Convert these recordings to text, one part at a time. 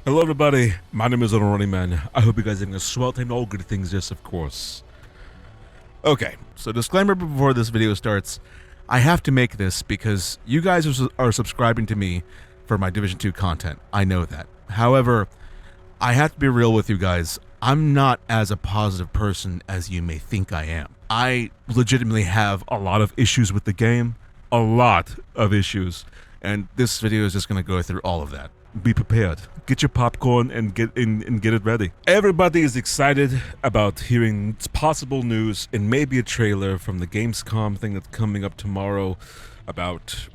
Hello everybody, my name is AhnoldRunningMan. I hope you guys are having a swell time, all good things, yes of course. Okay, so disclaimer before this video starts, I have to make this because you guys are subscribing to me for my Division 2 content, I know that. However, I have to be real with you guys, I'm not as a positive person as you may think I am. I legitimately have a lot of issues with the game, a lot of issues, and this video is just going to go through all of that. Be prepared. Get your popcorn and get it ready. Everybody is excited about hearing possible news and maybe a trailer from the Gamescom thing that's coming up tomorrow about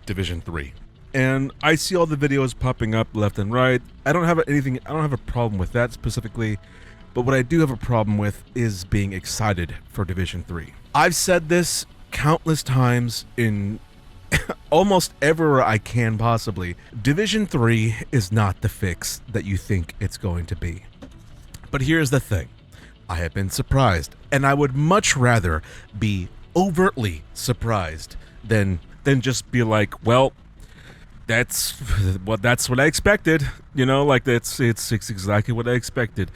Division 3. And I see all the videos popping up left and right. I don't have a problem with that specifically, but what I do have a problem with is being excited for Division 3. I've said this countless times in almost everywhere I can possibly. Division 3 is not the fix that you think it's going to be. But here's the thing. I have been surprised, and I would much rather be overtly surprised than just be like, well, that's what I expected. You know, like it's exactly what I expected.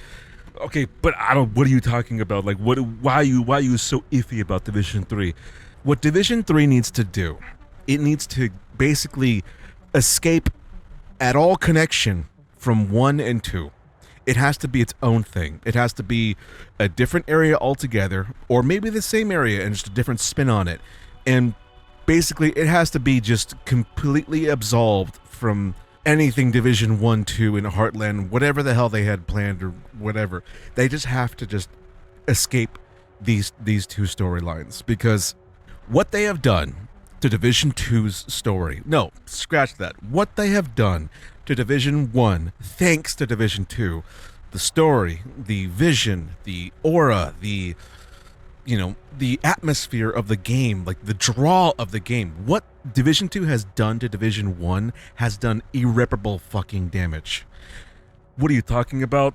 Okay, but what are you talking about? Like why are you so iffy about Division 3? What Division 3 needs to do, it needs to basically escape at all connection from 1 and 2. It has to be its own thing. It has to be a different area altogether, or maybe the same area and just a different spin on it. And basically, it has to be just completely absolved from anything Division 1, 2, and Heartland, whatever the hell they had planned or whatever. They just have to just escape these two storylines, because what they have done to Division 2's story. No, scratch that. What they have done to Division 1, thanks to Division 2, the story, the vision, the aura, the atmosphere of the game, like the draw of the game. What Division 2 has done to Division 1 has done irreparable fucking damage. What are you talking about?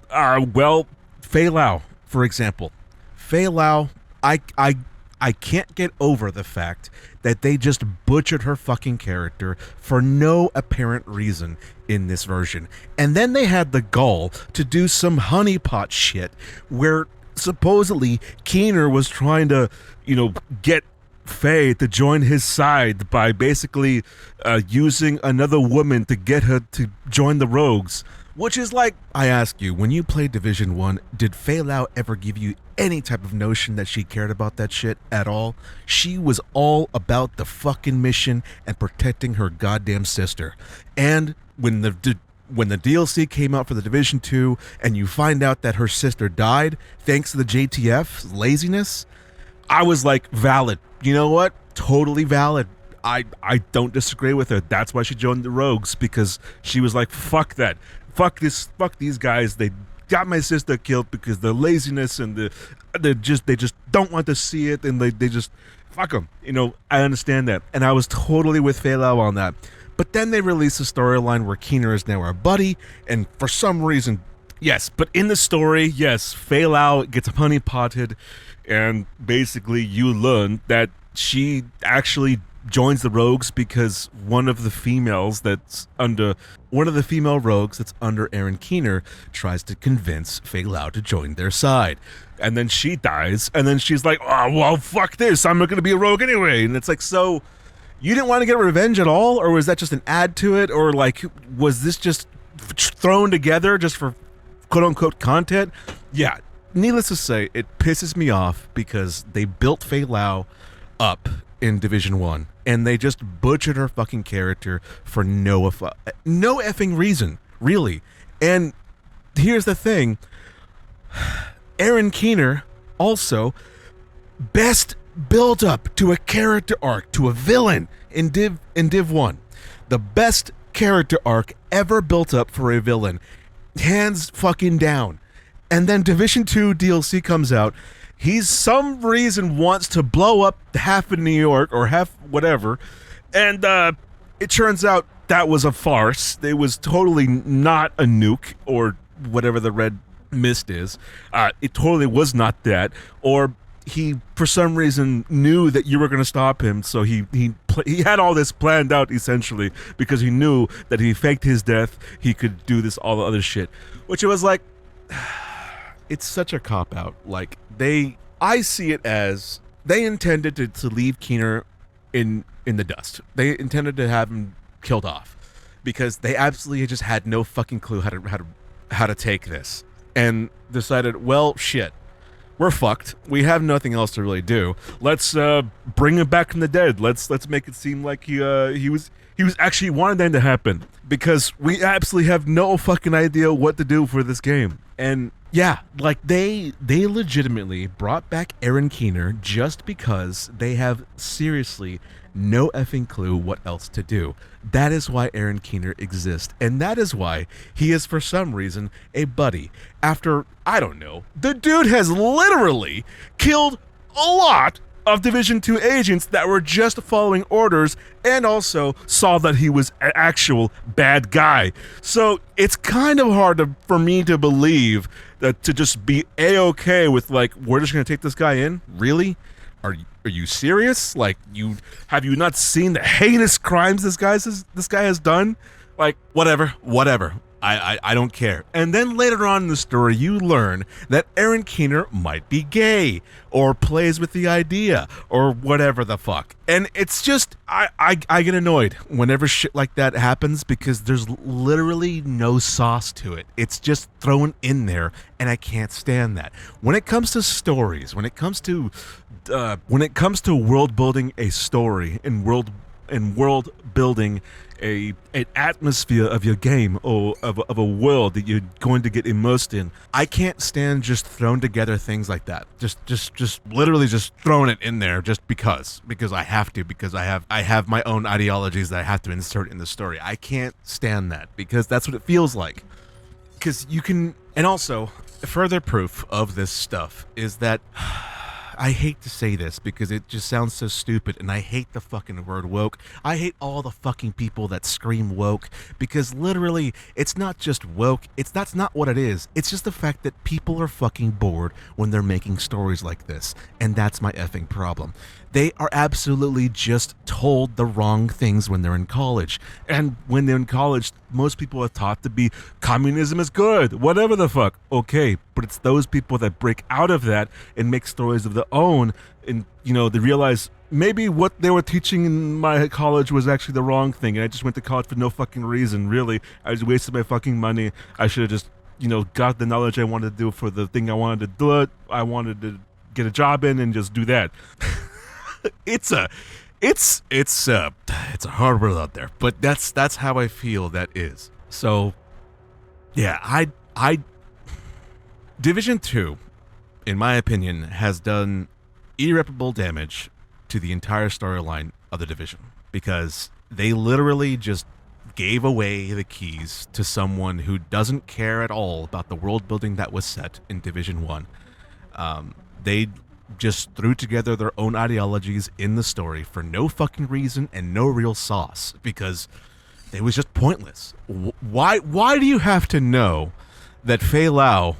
Well, Fei Lao, for example. Fei Lao, I can't get over the fact that they just butchered her fucking character for no apparent reason in this version. And then they had the gall to do some honeypot shit where supposedly Keener was trying to, get Faye to join his side by basically using another woman to get her to join the Rogues. Which is like, I ask you, when you played Division 1, did Fei Lao ever give you any type of notion that she cared about that shit at all? She was all about the fucking mission and protecting her goddamn sister. And when the DLC came out for the Division 2 and you find out that her sister died thanks to the JTF laziness, I was like, valid. You know what? Totally valid. I don't disagree with her. That's why she joined the Rogues, because she was like, fuck that. Fuck these guys. They got my sister killed because the laziness and they just don't want to see it, and they just fuck them. I understand that, and I was totally with Fei Lao on that. But then they released a storyline where Keener is now our buddy, and for some reason, yes, but in the story, yes, Fei Lao gets honeypotted, and basically you learn that she actually joins the Rogues because one of the female rogues that's under Aaron Keener tries to convince Fei Lao to join their side. And then she dies, and then she's like, oh, well, fuck this, I'm not going to be a rogue anyway. And it's like, so you didn't want to get revenge at all? Or was that just an add to it? Or like, was this just thrown together just for quote-unquote content? Yeah, needless to say, it pisses me off because they built Fei Lao up in Division 1, and they just butchered her fucking character for no effing reason, really. And here's the thing, Aaron Keener also best build up to a character arc, to a villain in Div 1. The best character arc ever built up for a villain, hands fucking down. And then Division 2 DLC comes out. He's some reason wants to blow up half of New York or half whatever, and it turns out that was a farce. It was totally not a nuke or whatever the red mist is. It totally was not that. Or he for some reason knew that you were going to stop him, so he had all this planned out essentially, because he knew that if he faked his death, he could do this all the other shit, which it was like, it's such a cop out. Like, I see it as they intended to leave Keener in the dust. They intended to have him killed off because they absolutely just had no fucking clue how to take this, and decided, well, shit, we're fucked. We have nothing else to really do. Let's bring him back from the dead. Let's make it seem like he was actually wanted that to happen, because we absolutely have no fucking idea what to do for this game. And yeah, like they legitimately brought back Aaron Keener just because they have seriously no effing clue what else to do. That is why Aaron Keener exists, and that is why he is for some reason a buddy. After, I don't know, the dude has literally killed a lot of Division 2 agents that were just following orders, and also saw that he was an actual bad guy. So it's kind of hard for me to believe that, to just be A-okay with, like, we're just going to take this guy in? Really? Are you serious? Like, have you not seen the heinous crimes this guy has done? Like, whatever. I don't care. And then later on in the story, you learn that Aaron Keener might be gay, or plays with the idea, or whatever the fuck. And it's just, I get annoyed whenever shit like that happens, because there's literally no sauce to it. It's just thrown in there, and I can't stand that. When it comes to stories, when it comes to world building a story, and world building an atmosphere of your game, or of a world that you're going to get immersed in, I can't stand just thrown together things like that. Just literally just throwing it in there just because I have to, because I have my own ideologies that I have to insert in the story. I can't stand that, because that's what it feels like. Because you can, and also further proof of this stuff is that I hate to say this because it just sounds so stupid, and I hate the fucking word woke. I hate all the fucking people that scream woke, because literally, it's not just woke. That's not what it is. It's just the fact that people are fucking bored when they're making stories like this, and that's my effing problem. They are absolutely just told the wrong things when they're in college. And when they're in college, most people are taught to be, communism is good, whatever the fuck. Okay, but it's those people that break out of that and make stories of their own, and, you know, they realize maybe what they were teaching in my college was actually the wrong thing, and I just went to college for no fucking reason, really. I just wasted my fucking money. I should have just, you know, got the knowledge I wanted to do for the thing I wanted to do it. I wanted to get a job in and just do that. It's a hard world out there, but that's how I feel that is. So yeah, I Division 2, in my opinion, has done irreparable damage to the entire storyline of the Division, because they literally just gave away the keys to someone who doesn't care at all about the world building that was set in Division 1. They just threw together their own ideologies in the story for no fucking reason and no real sauce, because it was just pointless. Why do you have to know that Fei Lao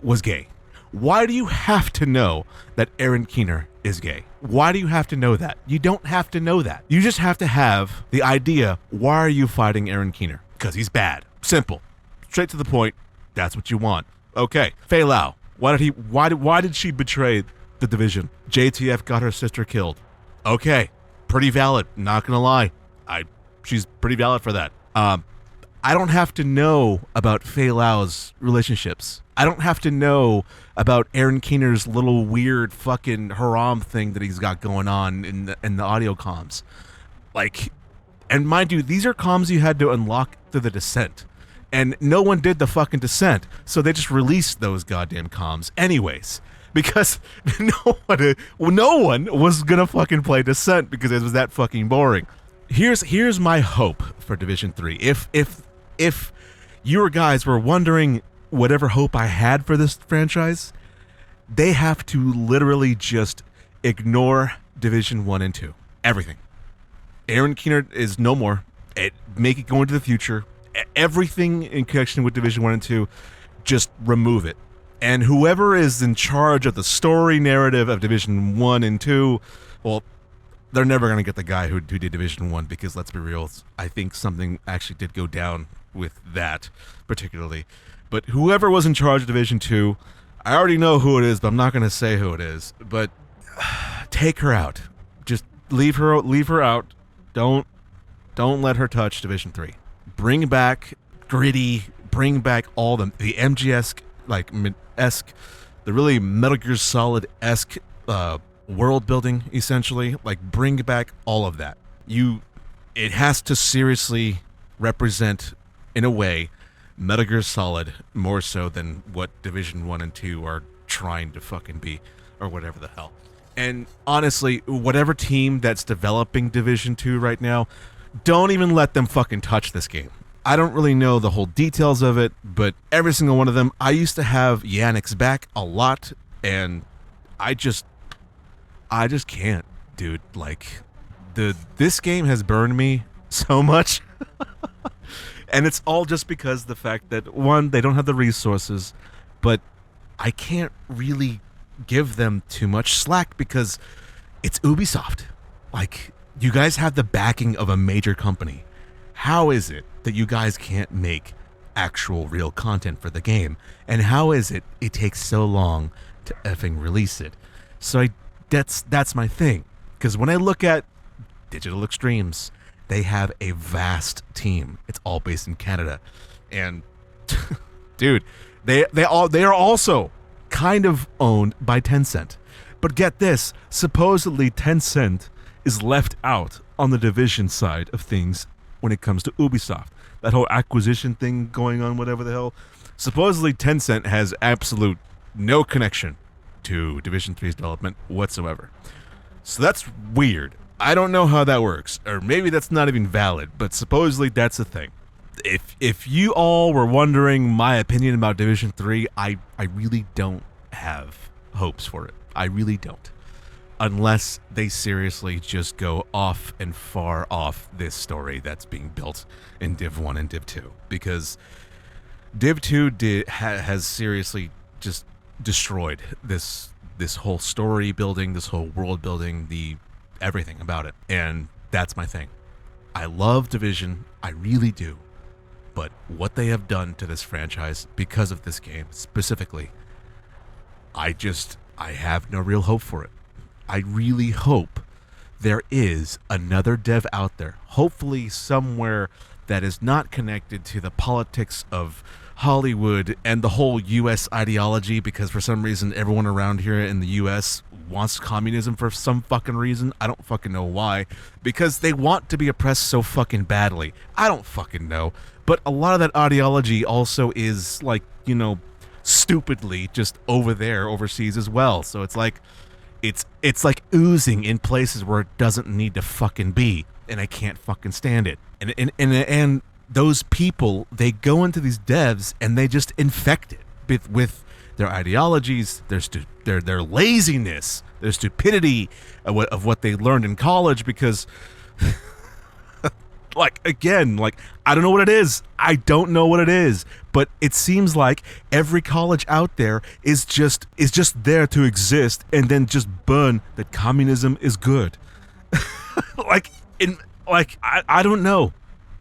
was gay? Why do you have to know that Aaron Keener is gay? Why do you have to know that? You don't have to know that. You just have to have the idea, why are you fighting Aaron Keener? Because he's bad. Simple. Straight to the point. That's what you want. Okay. Fei Lao. Why did she betray the Division? JTF got her sister killed. Okay, pretty valid, not gonna lie. She's pretty valid for that. I don't have to know about Fei Lao's relationships. I don't have to know about Aaron Keener's little weird fucking haram thing that he's got going on in the audio comms. Like, and mind you, these are comms you had to unlock through the Descent. And no one did the fucking Descent, so they just released those goddamn comms anyways. Because no one was gonna fucking play Descent because it was that fucking boring. Here's my hope for Division 3. If you guys were wondering whatever hope I had for this franchise, they have to literally just ignore Division 1 and 2. Everything. Aaron Keener is no more. Make it go into the future. Everything in connection with Division 1 and 2, just remove it. And whoever is in charge of the story narrative of Division 1 and 2, well, they're never going to get the guy who did Division 1, because let's be real, I think something actually did go down with that particularly. But whoever was in charge of Division 2, I already know who it is, but I'm not going to say who it is. But take her out. Just leave her out. Don't let her touch Division 3. Bring back Gritty, bring back all the MGS esque, the really Metal Gear Solid-esque world building, essentially. Like, bring back all of that. It has to seriously represent, in a way, Metal Gear Solid more so than what Division 1 and 2 are trying to fucking be, or whatever the hell. And honestly, whatever team that's developing Division 2 right now, don't even let them fucking touch this game. I don't really know the whole details of it, but every single one of them, I used to have Yannick's back a lot, and I just can't, dude. Like, this game has burned me so much. And it's all just because the fact that, one, they don't have the resources, but I can't really give them too much slack because it's Ubisoft. Like, you guys have the backing of a major company. How is it that you guys can't make actual real content for the game? And how is it takes so long to effing release it? So that's my thing. Because when I look at Digital Extremes, they have a vast team. It's all based in Canada. And dude, they are also kind of owned by Tencent. But get this, supposedly Tencent is left out on the Division side of things when it comes to Ubisoft. That whole acquisition thing going on, whatever the hell. Supposedly Tencent has absolute no connection to Division 3's development whatsoever. So that's weird. I don't know how that works, or maybe that's not even valid, but supposedly that's a thing. If you all were wondering my opinion about Division 3, I really don't have hopes for it. I really don't. Unless they seriously just go off and far off this story that's being built in Div 1 and Div 2. Because Div 2 has seriously just destroyed this whole story building, this whole world building, everything about it. And that's my thing. I love Division, I really do. But what they have done to this franchise because of this game specifically, I have no real hope for it. I really hope there is another dev out there, hopefully somewhere that is not connected to the politics of Hollywood and the whole U.S. ideology, because for some reason everyone around here in the U.S. wants communism for some fucking reason. I don't fucking know why. Because they want to be oppressed so fucking badly. I don't fucking know. But a lot of that ideology also is, like, you know, stupidly just over there, overseas as well. So it's like, it's like oozing in places where it doesn't need to fucking be, and I can't fucking stand it. And those people, they go into these devs and they just infect it with their ideologies, their laziness, their stupidity of what they learned in college. Because like, again, like, I don't know what it is. I don't know what it is. But it seems like every college out there is just there to exist and then just burn that communism is good. I don't know.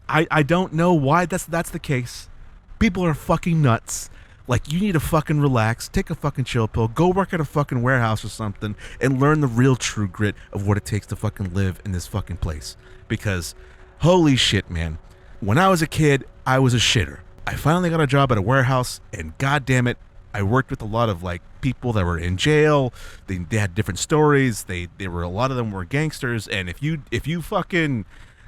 I don't know why that's the case. People are fucking nuts. Like, you need to fucking relax, take a fucking chill pill, go work at a fucking warehouse or something, and learn the real true grit of what it takes to fucking live in this fucking place. Because holy shit, man. When I was a kid, I was a shitter. I finally got a job at a warehouse, and goddamn it, I worked with a lot of, like, people that were in jail. They had different stories. They were, a lot of them were gangsters, and if you fucking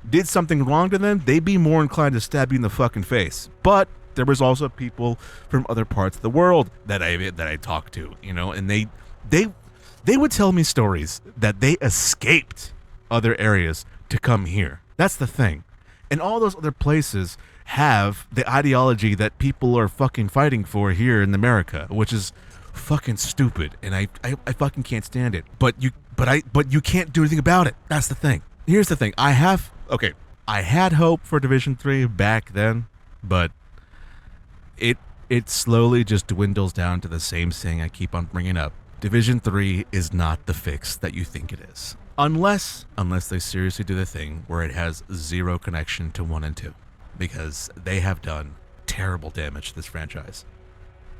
did something wrong to them, they'd be more inclined to stab you in the fucking face. But there was also people from other parts of the world that I talked to, you know, and they would tell me stories that they escaped other areas to come here. That's the thing. And all those other places have the ideology that people are fucking fighting for here in America, which is fucking stupid, and I fucking can't stand it. But you can't do anything about it. That's the thing. Here's the thing. I had hope for Division 3 back then, but it slowly just dwindles down to the same thing I keep on bringing up. Division 3 is not the fix that you think it is. Unless they seriously do the thing where it has zero connection to 1 and 2. Because they have done terrible damage to this franchise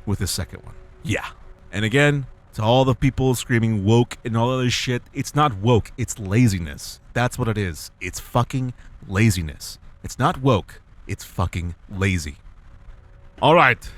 with the second one. Yeah. And again, to all the people screaming woke and all other shit, it's not woke, it's laziness. That's what it is. It's fucking laziness. It's not woke, it's fucking lazy. Alright.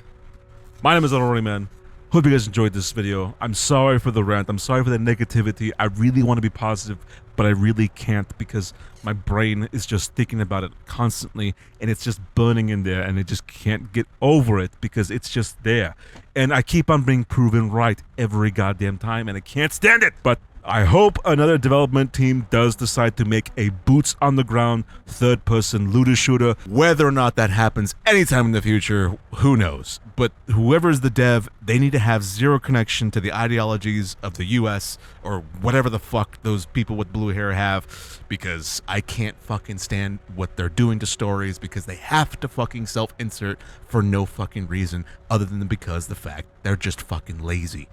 My name is AhnoldRunningMan. Hope you guys enjoyed this video. I'm sorry for the rant. I'm sorry for the negativity. I really want to be positive, but I really can't because my brain is just thinking about it constantly and it's just burning in there and it just can't get over it because it's just there. And I keep on being proven right every goddamn time and I can't stand it. But I hope another development team does decide to make a boots-on-the-ground, third-person looter shooter. Whether or not that happens anytime in the future, who knows? But whoever's the dev, they need to have zero connection to the ideologies of the US or whatever the fuck those people with blue hair have, because I can't fucking stand what they're doing to stories because they have to fucking self-insert for no fucking reason other than because the fact they're just fucking lazy.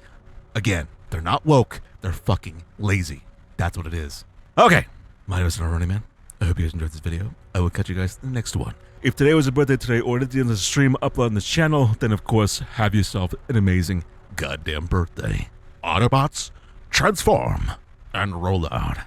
Again, they're not woke, they're fucking lazy. That's what it is. Okay, my name is AhnoldRunningMan. I hope you guys enjoyed this video. I will catch you guys in the next one. If today was a birthday today or at the end of the stream upload on this channel, then of course, have yourself an amazing goddamn birthday. Autobots, transform and roll out.